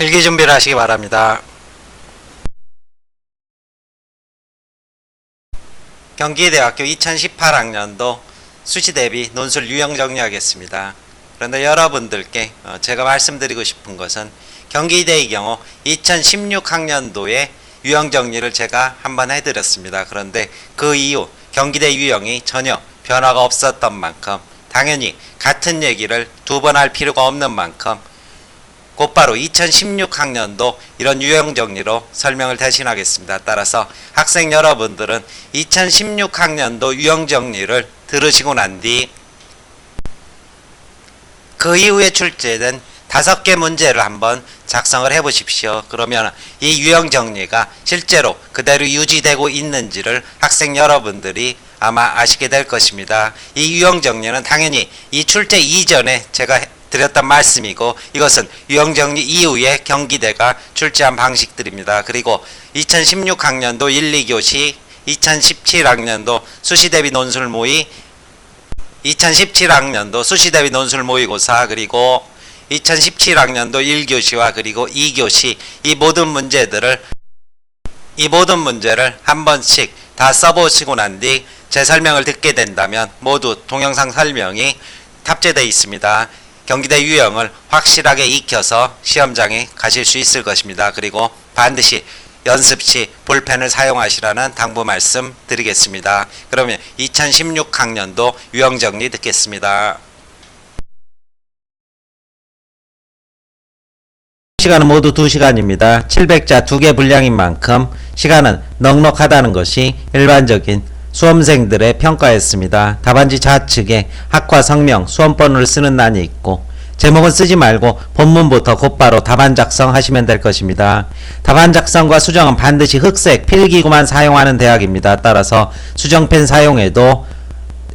필기 준비를 하시기 바랍니다. 경기대학교 2018학년도 수시 대비 논술 유형 정리하겠습니다. 그런데 여러분들께 제가 말씀드리고 싶은 것은 경기대의 경우 2016학년도에 유형 정리를 제가 한번 해드렸습니다. 그런데 그 이후 경기대 유형이 전혀 변화가 없었던 만큼 당연히 같은 얘기를 두 번 할 필요가 없는 만큼 곧바로 2016학년도 이런 유형 정리로 설명을 대신하겠습니다. 따라서 학생 여러분들은 2016학년도 유형 정리를 들으시고 난 뒤 그 이후에 출제된 5개 문제를 한번 작성을 해 보십시오. 그러면 이 유형 정리가 실제로 그대로 유지되고 있는지를 학생 여러분들이 아마 아시게 될 것입니다. 이 유형 정리는 당연히 이 출제 이전에 제가 드렸던 말씀이고, 이것은 유형 정리 이후에 경기대가 출제한 방식들입니다. 그리고 2016학년도 1, 2교시, 2017학년도 수시대비 논술 모의, 2017학년도 수시대비 논술 모의고사, 그리고 2017학년도 1교시와 그리고 2교시 이 모든 문제를 한 번씩 다 써보시고 난 뒤 제 설명을 듣게 된다면 모두 동영상 설명이 탑재되어 있습니다. 경기대 유형을 확실하게 익혀서 시험장에 가실 수 있을 것입니다. 그리고 반드시 연습 시 볼펜을 사용하시라는 당부 말씀 드리겠습니다. 그러면 2016학년도 유형 정리 듣겠습니다. 시간은 모두 2시간입니다. 700자 2개 분량인 만큼 시간은 넉넉하다는 것이 일반적인 수험생들의 평가였습니다. 답안지 좌측에 학과 성명, 수험번호를 쓰는 난이 있고, 제목은 쓰지 말고 본문부터 곧바로 답안 작성하시면 될 것입니다. 답안 작성과 수정은 반드시 흑색 필기구만 사용하는 대학입니다. 따라서 수정펜 사용에도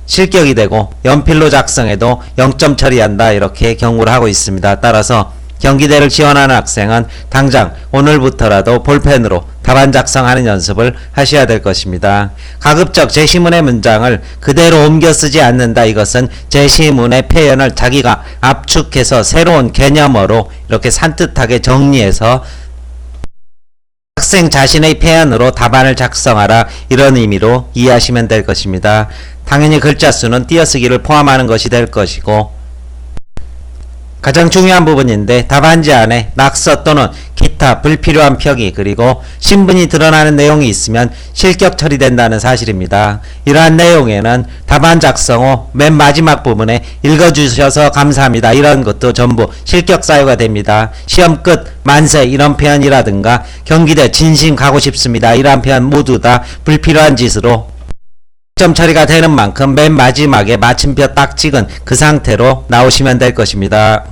실격이 되고 연필로 작성해도 0점 처리한다, 이렇게 경고를 하고 있습니다. 따라서 경기대를 지원하는 학생은 당장 오늘부터라도 볼펜으로 답안 작성하는 연습을 하셔야 될 것입니다. 가급적 제시문의 문장을 그대로 옮겨 쓰지 않는다. 이것은 제시문의 표현을 자기가 압축해서 새로운 개념어로 이렇게 산뜻하게 정리해서 학생 자신의 표현으로 답안을 작성하라, 이런 의미로 이해하시면 될 것입니다. 당연히 글자 수는 띄어쓰기를 포함하는 것이 될 것이고, 가장 중요한 부분인데 답안지 안에 낙서 또는 기타 불필요한 표기 그리고 신분이 드러나는 내용이 있으면 실격 처리된다는 사실입니다. 이러한 내용에는 답안 작성 후 맨 마지막 부분에 읽어주셔서 감사합니다, 이런 것도 전부 실격 사유가 됩니다. 시험 끝 만세 이런 표현이라든가 경기대 진심 가고 싶습니다 이러한 표현 모두 다 불필요한 짓으로 점 처리가 되는 만큼 맨 마지막에 마침표 딱 찍은 그 상태로 나오시면 될 것입니다.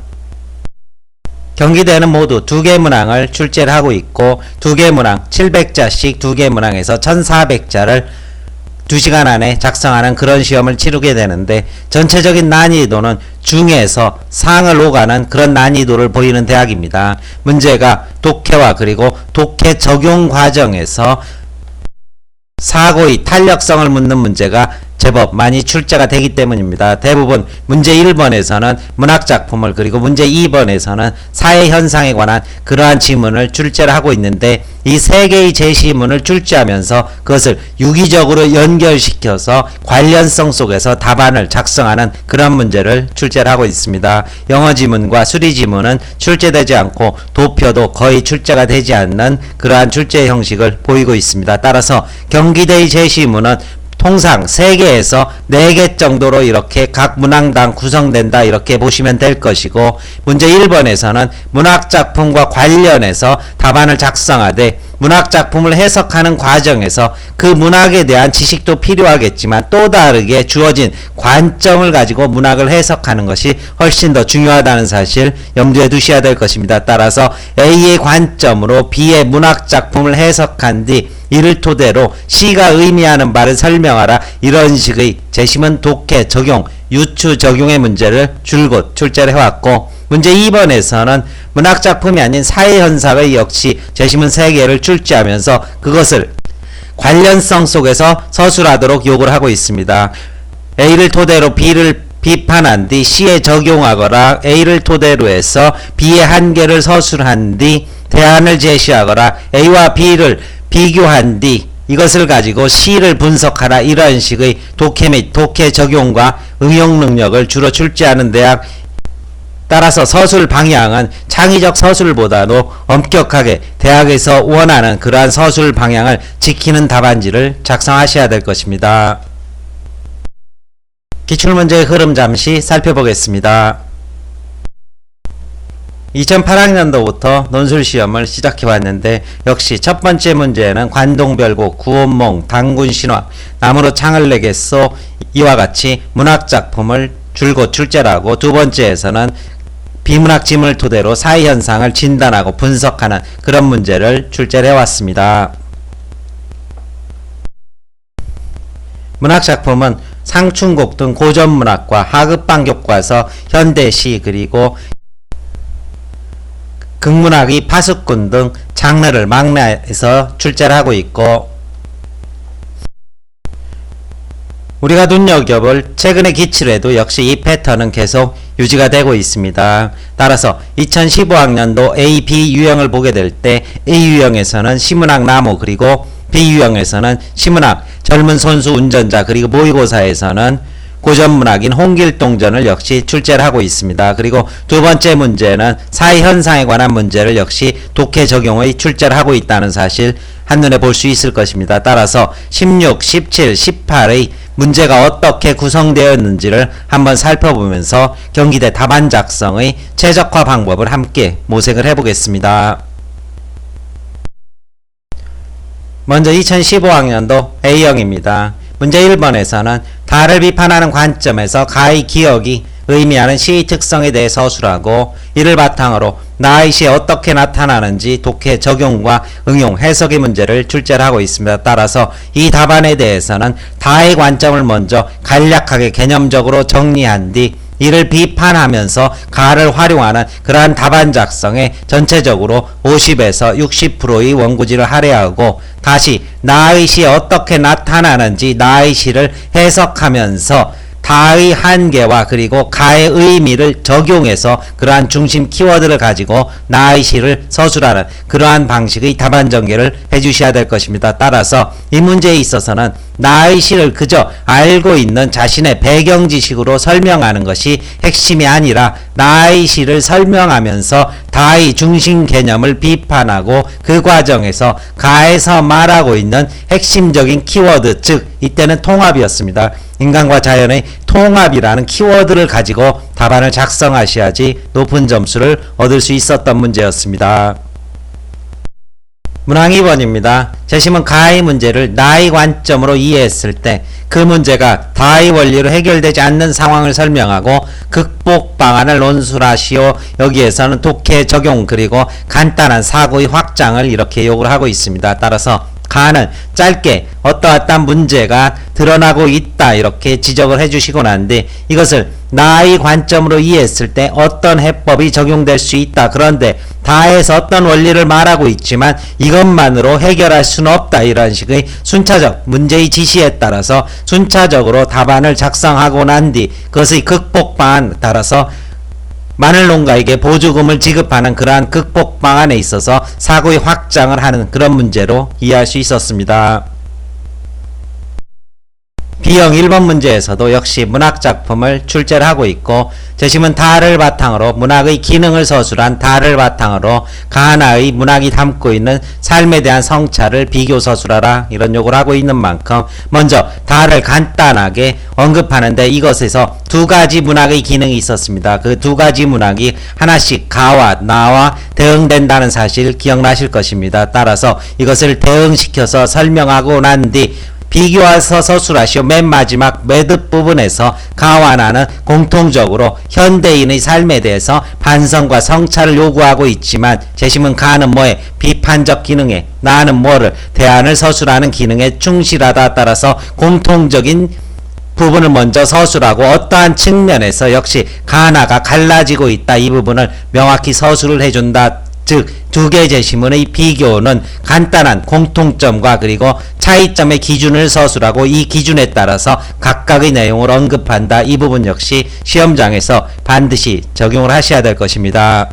경기대는 모두 2개 문항을 출제를 하고 있고, 2개 문항 700자씩 2개 문항에서 1400자를 2시간 안에 작성하는 그런 시험을 치르게 되는데, 전체적인 난이도는 중에서 상을 오가는 그런 난이도를 보이는 대학입니다. 문제가 독해와 그리고 독해 적용 과정에서 사고의 탄력성을 묻는 문제가 제법 많이 출제가 되기 때문입니다. 대부분 문제 1번에서는 문학작품을, 그리고 문제 2번에서는 사회현상에 관한 그러한 지문을 출제를 하고 있는데, 이 3개의 제시문을 출제하면서 그것을 유기적으로 연결시켜서 관련성 속에서 답안을 작성하는 그런 문제를 출제를 하고 있습니다. 영어 지문과 수리 지문은 출제되지 않고 도표도 거의 출제가 되지 않는 그러한 출제 형식을 보이고 있습니다. 따라서 경기대의 제시문은 통상 3개에서 4개 정도로 이렇게 각 문항당 구성된다, 이렇게 보시면 될 것이고, 문제 1번에서는 문학작품과 관련해서 답안을 작성하되 문학작품을 해석하는 과정에서 그 문학에 대한 지식도 필요하겠지만 또 다르게 주어진 관점을 가지고 문학을 해석하는 것이 훨씬 더 중요하다는 사실 염두에 두셔야 될 것입니다. 따라서 A의 관점으로 B의 문학작품을 해석한 뒤 이를 토대로 C가 의미하는 바를 설명하라, 이런 식의 제시문 독해 적용, 유추 적용의 문제를 줄곧 출제를 해왔고, 문제 2번에서는 문학작품이 아닌 사회현상의 역시 제시문 3개를 출제하면서 그것을 관련성 속에서 서술하도록 요구를 하고 있습니다. A를 토대로 비판한 뒤 C에 적용하거나 A를 토대로 해서 B의 한계를 서술한 뒤 대안을 제시하거나 A와 B를 비교한 뒤 이것을 가지고 C를 분석하라, 이런 식의 독해 및 독해 적용과 응용 능력을 주로 출제하는 대학. 따라서 서술 방향은 창의적 서술보다도 엄격하게 대학에서 원하는 그러한 서술 방향을 지키는 답안지를 작성하셔야 될 것입니다. 기출문제의 흐름 잠시 살펴보겠습니다. 2008학년도부터 논술시험을 시작해왔는데 역시 첫 번째 문제에는 관동별곡, 구원몽, 당군신화, 나무로 창을 내겠소 이와 같이 문학작품을 줄곧 출제를 하고, 두 번째에서는 비문학짐을 토대로 사회현상을 진단하고 분석하는 그런 문제를 출제를 해왔습니다. 문학작품은 상춘곡 등 고전문학과 하급방 교과서, 현대시, 그리고 극문학의 파수꾼 등 장르를 망라해서 출제를 하고 있고, 우리가 눈여겨볼 최근의 기출에도 역시 이 패턴은 계속 유지가 되고 있습니다. 따라서 2015학년도 A, B 유형을 보게 될 때 A 유형에서는 시문학 나무, 그리고 B 유형에서는 시문학 젊은 선수 운전자, 그리고 모의고사에서는 고전문학인 홍길동전을 역시 출제를 하고 있습니다. 그리고 두 번째 문제는 사회현상에 관한 문제를 역시 독해 적용의 출제를 하고 있다는 사실 한눈에 볼 수 있을 것입니다. 따라서 16, 17, 18의 문제가 어떻게 구성되었는지를 한번 살펴보면서 경기대 답안 작성의 최적화 방법을 함께 모색을 해보겠습니다. 먼저 2015학년도 A형입니다. 문제 1번에서는 가를 비판하는 관점에서 가의 기억이 의미하는 시의 특성에 대해 서술하고, 이를 바탕으로 나의 시에 어떻게 나타나는지 독해 적용과 응용 해석의 문제를 출제를 하고 있습니다. 따라서 이 답안에 대해서는 다의 관점을 먼저 간략하게 개념적으로 정리한 뒤 이를 비판하면서 가를 활용하는 그러한 답안 작성에 전체적으로 50에서 60%의 원고지를 할애하고, 다시 나의 시에 어떻게 나타나는지 나의 시를 해석하면서 다의 한계와 그리고 가의 의미를 적용해서 그러한 중심 키워드를 가지고 나의 시를 서술하는 그러한 방식의 답안 전개를 해주셔야 될 것입니다. 따라서 이 문제에 있어서는 나의 시를 그저 알고 있는 자신의 배경 지식으로 설명하는 것이 핵심이 아니라 나의 시를 설명하면서 다의 중심 개념을 비판하고 그 과정에서 가에서 말하고 있는 핵심적인 키워드, 즉 이때는 통합이었습니다. 인간과 자연의 통합이라는 키워드를 가지고 답안을 작성하셔야지 높은 점수를 얻을 수 있었던 문제였습니다. 문항 2번입니다. 재심은 가의 문제를 나의 관점으로 이해했을 때 그 문제가 다의 원리로 해결되지 않는 상황을 설명하고 극복 방안을 논술하시오. 여기에서는 독해 적용 그리고 간단한 사고의 확장을 이렇게 요구를 하고 있습니다. 따라서 가는 짧게 어떠한 문제가 드러나고 있다 이렇게 지적을 해주시고 난데, 이것을 나의 관점으로 이해했을 때 어떤 해법이 적용될 수 있다. 그런데 다에서 어떤 원리를 말하고 있지만 이것만으로 해결할 수는 없다. 이런 식의 순차적 문제의 지시에 따라서 순차적으로 답안을 작성하고 난 뒤 그것의 극복 방안 따라서 마늘 농가에게 보조금을 지급하는 그러한 극복 방안에 있어서 사고의 확장을 하는 그런 문제로 이해할 수 있었습니다. B형 1번 문제에서도 역시 문학작품을 출제를 하고 있고, 재심은 다를 바탕으로 문학의 기능을 서술한 다를 바탕으로 가나의 문학이 담고 있는 삶에 대한 성찰을 비교 서술하라 이런 요구를 하고 있는 만큼 먼저 다를 간단하게 언급하는데, 이것에서 두 가지 문학의 기능이 있었습니다. 그 두 가지 문학이 하나씩 가와 나와 대응된다는 사실 기억나실 것입니다. 따라서 이것을 대응시켜서 설명하고 난 뒤 비교해서 서술하시오. 맨 마지막 매듭 부분에서 가와 나는 공통적으로 현대인의 삶에 대해서 반성과 성찰을 요구하고 있지만, 재심은 가는 뭐에 비판적 기능에, 나는 뭐를 대안을 서술하는 기능에 충실하다. 따라서 공통적인 부분을 먼저 서술하고 어떠한 측면에서 역시 가나가 갈라지고 있다. 이 부분을 명확히 서술을 해준다. 즉 두 개 제시문의 비교는 간단한 공통점과 그리고 차이점의 기준을 서술하고 이 기준에 따라서 각각의 내용을 언급한다. 이 부분 역시 시험장에서 반드시 적용을 하셔야 될 것입니다.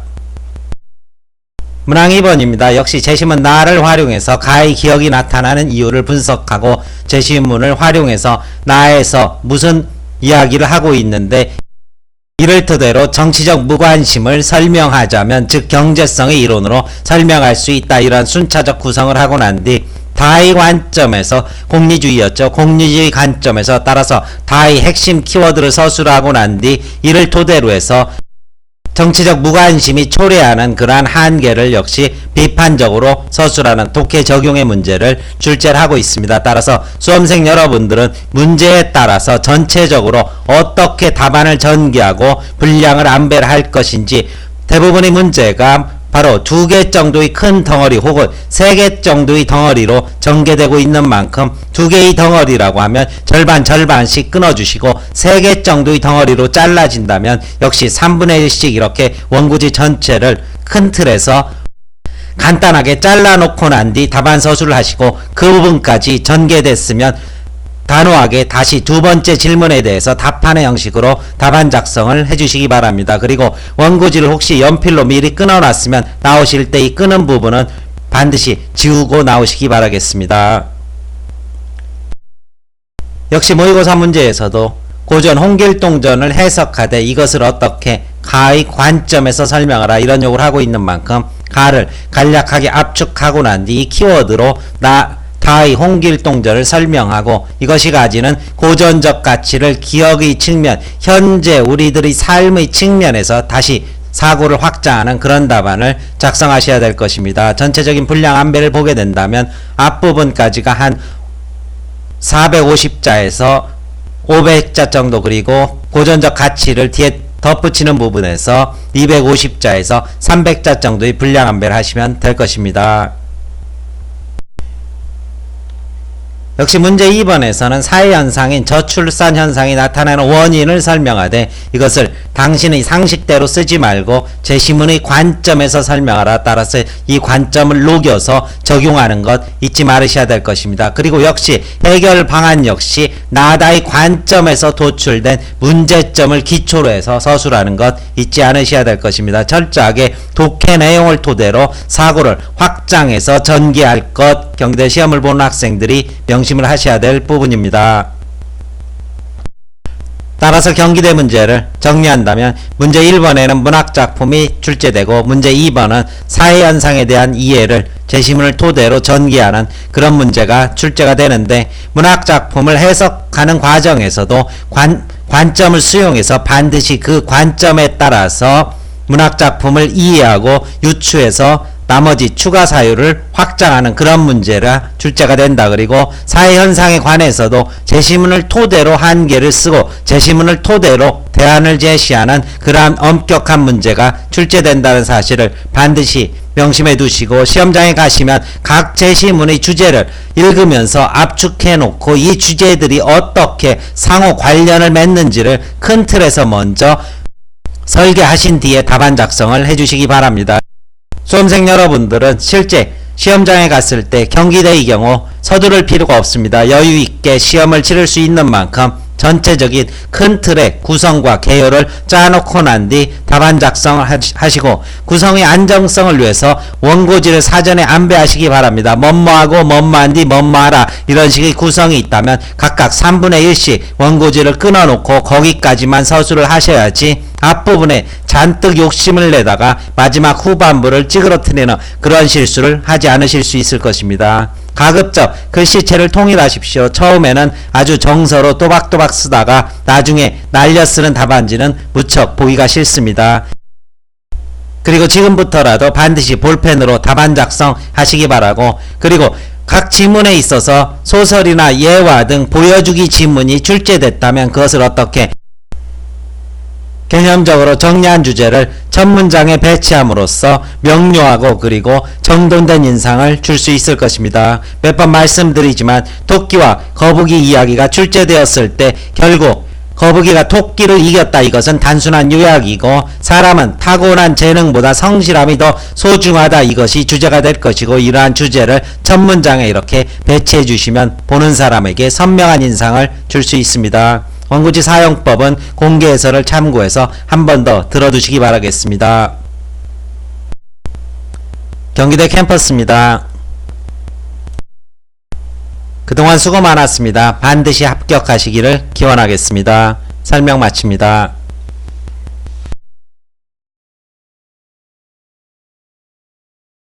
문항 2번입니다. 역시 제시문 나를 활용해서 가의 기억이 나타나는 이유를 분석하고 제시문을 활용해서 나에서 무슨 이야기를 하고 있는데 이를 토대로 정치적 무관심을 설명하자면 즉 경제성의 이론으로 설명할 수 있다. 이런 순차적 구성을 하고 난 뒤 다의 관점에서 공리주의였죠. 공리주의 관점에서 따라서 다의 핵심 키워드를 서술하고 난 뒤 이를 토대로 해서 정치적 무관심이 초래하는 그러한 한계를 역시 비판적으로 서술하는 독해 적용의 문제를 출제를 하고 있습니다. 따라서 수험생 여러분들은 문제에 따라서 전체적으로 어떻게 답안을 전개하고 분량을 안배를 할 것인지 대부분의 문제가 바로 2개 정도의 큰 덩어리 혹은 3개 정도의 덩어리로 전개되고 있는 만큼 2개의 덩어리라고 하면 절반씩 끊어주시고 3개 정도의 덩어리로 잘라진다면 역시 3분의 1씩 이렇게 원고지 전체를 큰 틀에서 간단하게 잘라놓고 난 뒤 답안 서술을 하시고 그 부분까지 전개됐으면 단호하게 다시 두 번째 질문에 대해서 답하는 형식으로 답안 작성을 해주시기 바랍니다. 그리고 원고지를 혹시 연필로 미리 끊어놨으면 나오실 때 이 끊은 부분은 반드시 지우고 나오시기 바라겠습니다. 역시 모의고사 문제에서도 고전 홍길동전을 해석하되 이것을 어떻게 가의 관점에서 설명하라 이런 요구를 하고 있는 만큼 가를 간략하게 압축하고 난 뒤 키워드로 다의 홍길동전을 설명하고 이것이 가지는 고전적 가치를 기억의 측면, 현재 우리들의 삶의 측면에서 다시 사고를 확장하는 그런 답안을 작성하셔야 될 것입니다. 전체적인 분량 안배를 보게 된다면 앞부분까지가 한 450자에서 500자 정도 그리고 고전적 가치를 뒤에 덧붙이는 부분에서 250자에서 300자 정도의 분량 안배를 하시면 될 것입니다. 역시 문제 2번에서는 사회현상인 저출산 현상이 나타나는 원인을 설명하되 이것을 당신의 상식대로 쓰지 말고 제시문의 관점에서 설명하라. 따라서 이 관점을 녹여서 적용하는 것 잊지 말으셔야 될 것입니다. 그리고 역시 해결 방안 역시 나다의 관점에서 도출된 문제점을 기초로 해서 서술하는 것 잊지 않으셔야 될 것입니다. 철저하게 독해 내용을 토대로 사고를 확장해서 전개할 것 경대 시험을 보는 학생들이 명심을 하셔야 될 부분입니다. 따라서 경기대 문제를 정리한다면 문제 1번에는 문학작품이 출제되고 문제 2번은 사회현상에 대한 이해를 제시문을 토대로 전개하는 그런 문제가 출제가 되는데 문학작품을 해석하는 과정에서도 관점을 수용해서 반드시 그 관점에 따라서 문학작품을 이해하고 유추해서 나머지 추가 사유를 확장하는 그런 문제가 출제가 된다. 그리고 사회현상에 관해서도 제시문을 토대로 한계를 쓰고 제시문을 토대로 대안을 제시하는 그러한 엄격한 문제가 출제된다는 사실을 반드시 명심해 두시고 시험장에 가시면 각 제시문의 주제를 읽으면서 압축해 놓고 이 주제들이 어떻게 상호 관련을 맺는지를 큰 틀에서 먼저 설계하신 뒤에 답안 작성을 해주시기 바랍니다. 수험생 여러분들은 실제 시험장에 갔을 때 경기대의 경우 서두를 필요가 없습니다. 여유있게 시험을 치를 수 있는 만큼 전체적인 큰 틀의 구성과 개요를 짜놓고 난 뒤 답안 작성을 하시고 구성의 안정성을 위해서 원고지를 사전에 안배하시기 바랍니다. 뭐뭐하고 뭐뭐한 뒤 뭐뭐하라 이런 식의 구성이 있다면 각각 3분의 1씩 원고지를 끊어놓고 거기까지만 서술을 하셔야지 앞부분에 잔뜩 욕심을 내다가 마지막 후반부를 찌그러뜨리는 그런 실수를 하지 않으실 수 있을 것입니다. 가급적 글씨체를 통일하십시오. 처음에는 아주 정서로 또박또박 쓰다가 나중에 날려 쓰는 답안지는 무척 보기가 싫습니다. 그리고 지금부터라도 반드시 볼펜으로 답안 작성하시기 바라고 그리고 각 지문에 있어서 소설이나 예화 등 보여주기 지문이 출제됐다면 그것을 어떻게 개념적으로 정리한 주제를 첫 문장에 배치함으로써 명료하고 그리고 정돈된 인상을 줄 수 있을 것입니다. 몇 번 말씀드리지만 토끼와 거북이 이야기가 출제되었을 때 결국 거북이가 토끼를 이겼다. 이것은 단순한 요약이고 사람은 타고난 재능보다 성실함이 더 소중하다. 이것이 주제가 될 것이고 이러한 주제를 첫 문장에 이렇게 배치해 주시면 보는 사람에게 선명한 인상을 줄 수 있습니다. 원고지 사용법은 공개 해설을 참고해서 한 번 더 들어두시기 바라겠습니다. 경기대 캠퍼스입니다. 그동안 수고 많았습니다. 반드시 합격하시기를 기원하겠습니다. 설명 마칩니다.